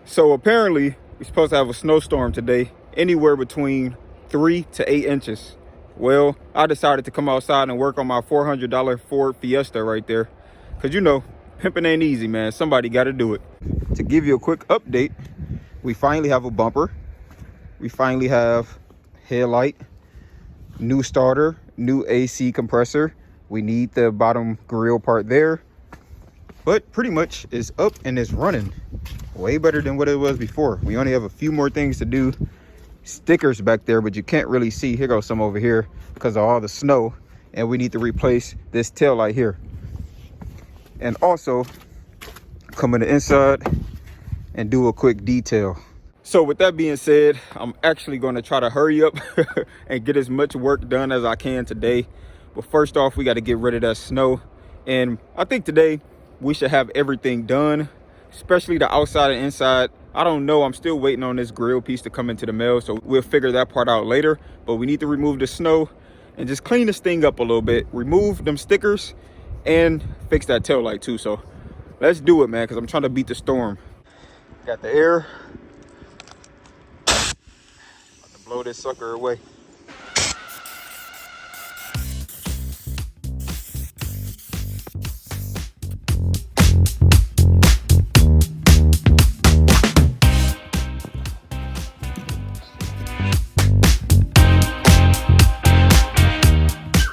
So apparently we're supposed to have a snowstorm today, anywhere between 3 to 8 inches. Well, I decided to come outside and work on my $400 Ford Fiesta right there. Cause you know, pimping ain't easy, man. Somebody got to do it. To give you a quick update, we finally have a bumper. We finally have headlight, new starter, new AC compressor. We need the bottom grill part there. But pretty much it's up and it's running. Way better than what it was before. We only have a few more things to do. Stickers back there, but you can't really see. Here goes some over here because of all the snow. And we need to replace this tail light here. And also come in the inside and do a quick detail. So with that being said, I'm actually going to try to hurry up and get as much work done as I can today. But first off, we got to get rid of that snow. And I think today we should have everything done, especially the outside and inside. I don't know, I'm still waiting on this grill piece to come into the mail, so we'll figure that part out later. But we need to remove the snow and just clean this thing up a little bit, remove them stickers and fix that tail light too. So let's do it, man, because I'm trying to beat the storm. Got the air. About to blow this sucker away.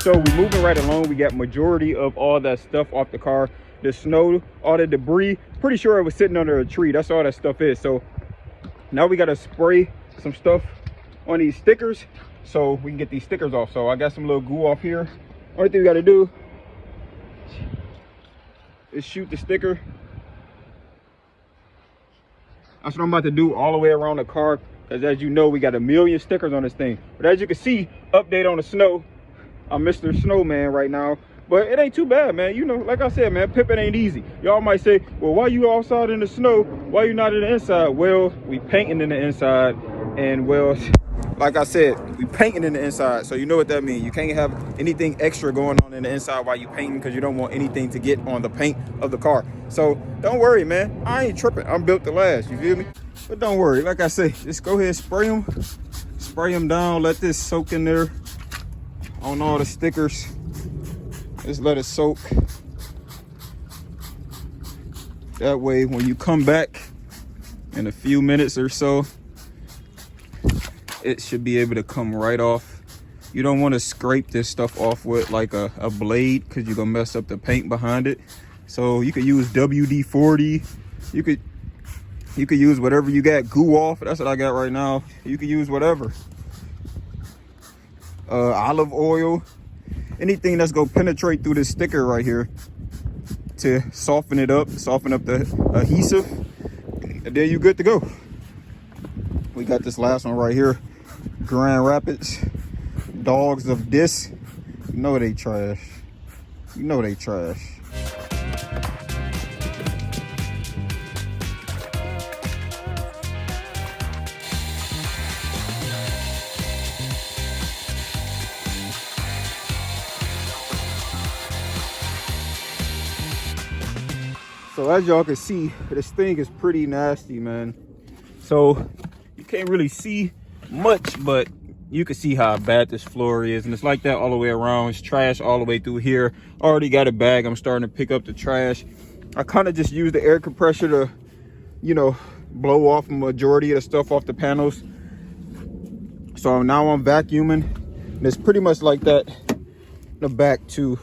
So we're moving right along. We got majority of all that stuff off the car. The snow, all the debris. Pretty sure it was sitting under a tree. That's all that stuff is. So now we got to spray some stuff on these stickers so we can get these stickers off. So I got some little goo off here. Only thing we got to do is shoot the sticker. That's what I'm about to do all the way around the car, because as you know, we got a million stickers on this thing. But as you can see, update on the snow. I'm Mr. Snowman right now, but it ain't too bad, man. You know, like I said, man, pimping ain't easy. Y'all might say, well, why you outside in the snow? Why you not in the inside? Well, we painting in the inside, and well, like I said, we painting in the inside. So you know what that means. You can't have anything extra going on in the inside while you painting, because you don't want anything to get on the paint of the car. So don't worry, man. I ain't tripping. I'm built to last. You feel me? But don't worry. Like I say, just go ahead and spray them down. Let this soak in there on all the stickers. Just let it soak. That way when you come back in a few minutes or so, it should be able to come right off. You don't want to scrape this stuff off with like a blade, because you're gonna mess up the paint behind it. So you could use WD-40. You could use whatever you got. Goo off, that's what I got right now. You could use whatever. Olive oil, anything that's gonna penetrate through this sticker right here to soften it up, soften up the adhesive, and then you're good to go. We got this last one right here, Grand Rapids Dogs of Dis. You know they trash. You know they trash. So as y'all can see, this thing is pretty nasty, man. So you can't really see much, but you can see how bad this floor is. And it's like that all the way around. It's trash all the way through here. Already got a bag. I'm starting to pick up the trash. I kind of just use the air compressor to, you know, blow off a majority of the stuff off the panels. So now I'm vacuuming. And it's pretty much like that in the back too.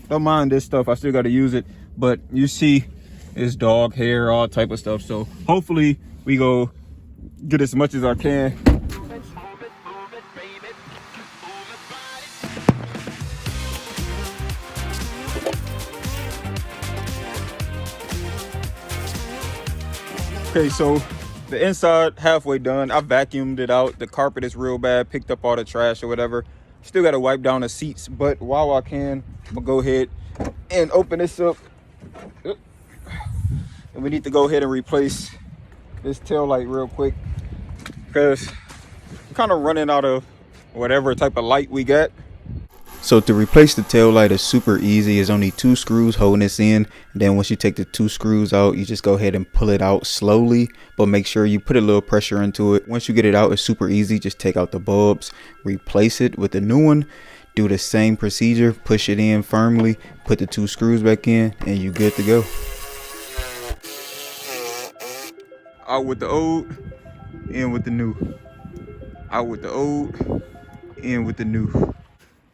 Don't mind this stuff. I still got to use it. But you see, it's dog hair, all type of stuff. So hopefully we go get as much as I can. Okay, so the inside halfway done. I vacuumed it out. The carpet is real bad, picked up all the trash or whatever. Still got to wipe down the seats, but while I can, I'm gonna go ahead and open this up. And we need to go ahead and replace this tail light real quick, because I'm kind of running out of whatever type of light we got. So to replace the tail light is super easy. It's only 2 screws holding this in. And then once you take the 2 screws out, you just go ahead and pull it out slowly, but make sure you put a little pressure into it. Once you get it out, it's super easy. Just take out the bulbs, replace it with a new one, do the same procedure, push it in firmly, put the 2 screws back in, and you're good to go. Out with the old, in with the new. Out with the old, in with the new.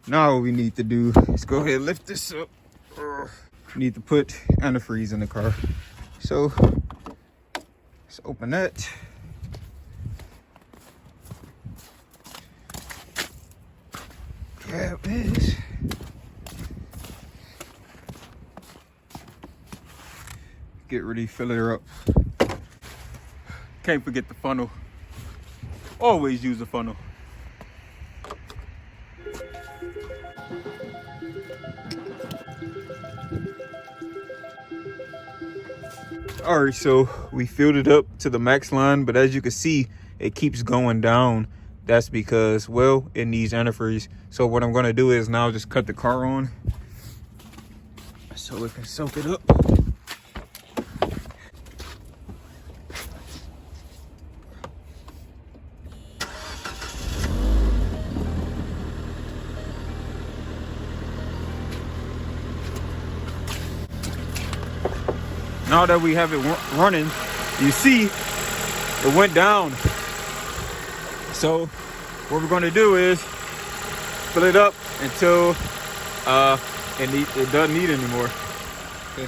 Now what we need to do is go ahead and lift this up. We need to put antifreeze in the car. So let's open that. Grab this. Get ready, fill her up. Can't forget the funnel. Always use a funnel. All right, so we filled it up to the max line, but as you can see, it keeps going down. That's because, well, it needs antifreeze. So what I'm gonna do is now just cut the car on so it can soak it up. Now that we have it running, you see it went down. So what we're going to do is fill it up until it doesn't need anymore. Okay.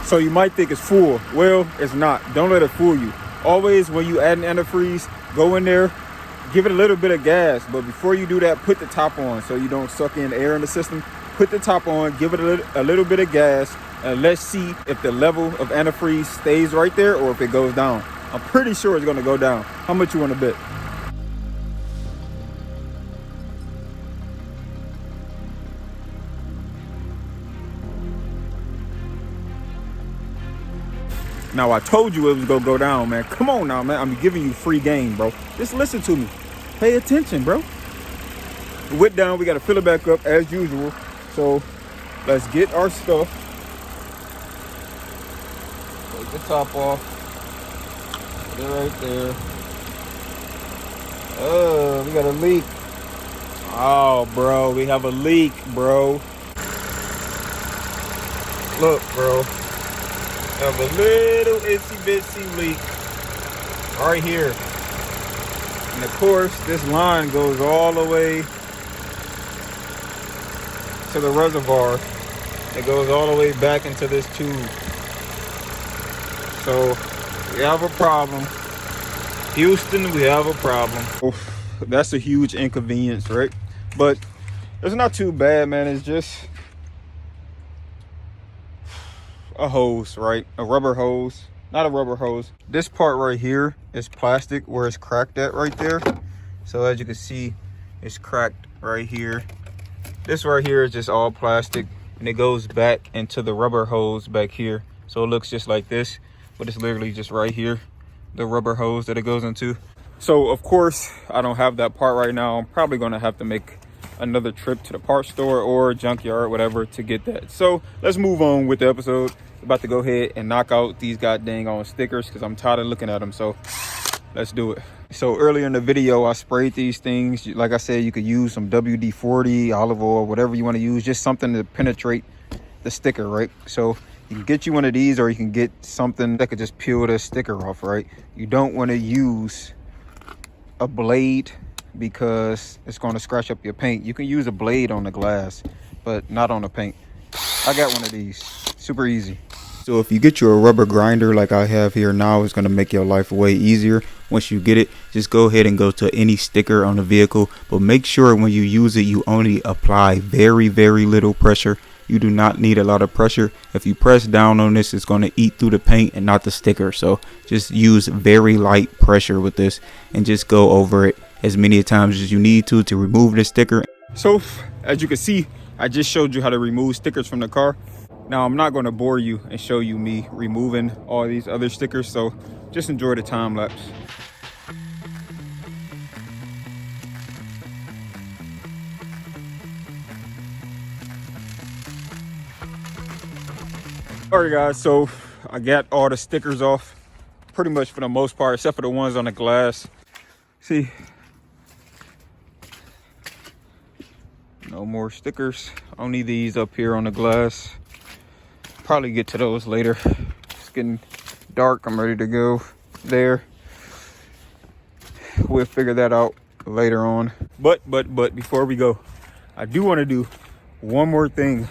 So you might think it's full. Well, it's not. Don't let it fool you. Always when you add an antifreeze, go in there, give it a little bit of gas, but before you do that, put the top on so you don't suck in air in the system. Put the top on, give it a little bit of gas, and let's see if the level of antifreeze stays right there or if it goes down. I'm pretty sure it's gonna go down. How much you wanna bet? Now I told you it was gonna go down, man. Come on now, man. I'm giving you free game, bro. Just listen to me. Pay attention, bro. It went down. We gotta fill it back up as usual. So let's get our stuff. Take the top off. Put it right there. Oh, we got a leak. Oh, bro, we have a leak, bro. Look, bro. Have a little itsy bitsy leak right here. And of course, this line goes all the way to the reservoir. It goes all the way back into this tube. So we have a problem. Houston, we have a problem. Oof, that's a huge inconvenience, right? But it's not too bad, man. It's just a hose, right? A rubber hose. Not a rubber hose. This part right here is plastic where it's cracked at right there. So as you can see, it's cracked right here. This right here is just all plastic, and it goes back into the rubber hose back here. So it looks just like this, but it's literally just right here, the rubber hose that it goes into. So of course, I don't have that part right now. I'm probably gonna have to make another trip to the parts store or junkyard, whatever, to get that. So let's move on with the episode. About to go ahead and knock out these goddamn on stickers because I'm tired of looking at them. So let's do it. So earlier in the video, I sprayed these things. Like I said, you could use some WD-40, olive oil, whatever you want to use, just something to penetrate the sticker, right? So you can get you one of these, or you can get something that could just peel the sticker off, right? You don't want to use a blade because it's going to scratch up your paint. You can use a blade on the glass, but not on the paint. I got one of these. Super easy. So if you get you a rubber grinder like I have here now, it's going to make your life way easier. Once you get it, just go ahead and go to any sticker on the vehicle, but make sure when you use it, you only apply very, very little pressure. You do not need a lot of pressure. If you press down on this, it's going to eat through the paint and not the sticker. So just use very light pressure with this and just go over it as many times as you need to remove the sticker. So as you can see, I just showed you how to remove stickers from the car. Now, I'm not going to bore you and show you me removing all these other stickers, so just enjoy the time lapse. All right, guys, so I got all the stickers off pretty much for the most part, except for the ones on the glass. See, no more stickers. Only these up here on the glass. Probably get to those later. It's getting dark. I'm ready to go there. We'll figure that out later on. But before we go, I do want to do one more thing.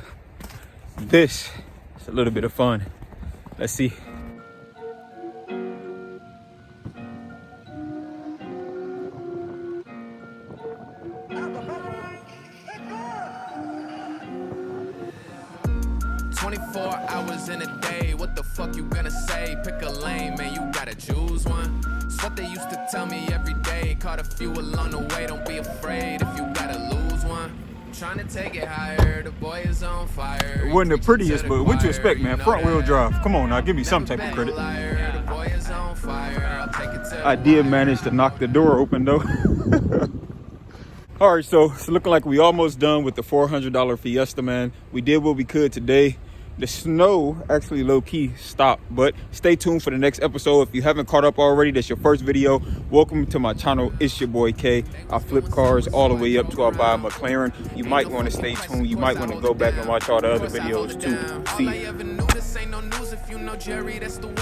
This is a little bit of fun. Let's see. Hours in a day, what the fuck you gonna say? Pick a lane, man, you gotta choose one. It's what they used to tell me every day. Caught a few along the way, don't be afraid if you gotta lose one. Trying to take it higher, the boy is on fire. It wasn't the prettiest, but what you expect, man? Front wheel drive. Come on now, give me some type of credit. I did manage to knock the door open though. All right, so it's looking like we almost done with the $400 Fiesta, man. We did what we could today. The snow actually low-key stopped, but stay tuned for the next episode. If you haven't caught up already, that's your first video. Welcome to my channel. It's your boy K. I flip cars all the way up to I buy a McLaren. You might want to stay tuned. You might want to go back and watch all the other videos too. See you.